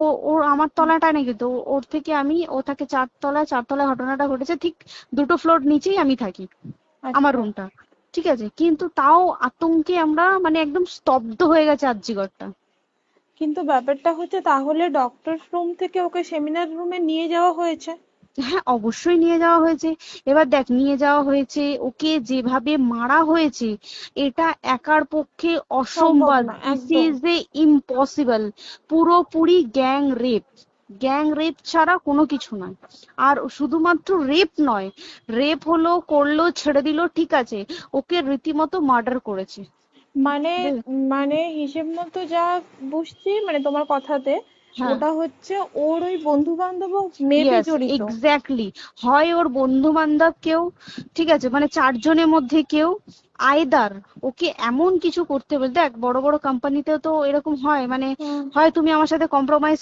ওর আমার তলাটায় নাকি, তো ওর থেকে ও থাকে চারতলায়, চারতলায় ঘটনাটা ঘটেছে ঠিক 2টো ফ্লোর নিচেই আমি থাকি, আমার আচ্ছা। রুমটা। ঠিক আছে, কিন্তু তাও আতঙ্কে আমরা মানে একদম স্তব্ধ হয়ে গেছে আরজিকরটা। কিন্তু ব্যাপারটা হচ্ছে তাহলে ডক্টর রুম থেকে ওকে সেমিনার রুমে নিয়ে যাওয়া হয়েছে। হ্যাঁ, অবশ্যই নিয়ে যাওয়া হয়েছে। এবার দেখ, নিয়ে যাওয়া হয়েছে, ওকে যেভাবে মারা হয়েছে এটা একার পক্ষে সম্ভব অসম্ভব, না দিস একদম। Is a impossible. পুরোপুরি গ্যাং রেপ, গ্যাং রেপ ছাড়া কোনো কিছু নয়। আর শুধুমাত্র রেপ নয়, রেপ হলো, করলো, ছেড়ে দিল, ঠিক আছে, ওকে রীতিমতো মার্ডার করেছে। মানে মানে হিসেব মতো যা বুঝছি মানে তোমার কথাতে, হ্যাঁ, ওটা হচ্ছে ওর ওই বন্ধু বান্ধব মেবি ইয়েস, জড়িত। এক্স্যাক্টলি। হয় ওর বন্ধু বান্ধব কেউ, ঠিক আছে, মানে 4জনের মধ্যে কেউ, আইদার ওকে এমন কিছু করতে বলতে, দেখ বড় বড় কোম্পানিতেও তো এরকম হয়, মানে হুম। হয় তুমি আমার সাথে কম্প্রোমাইজ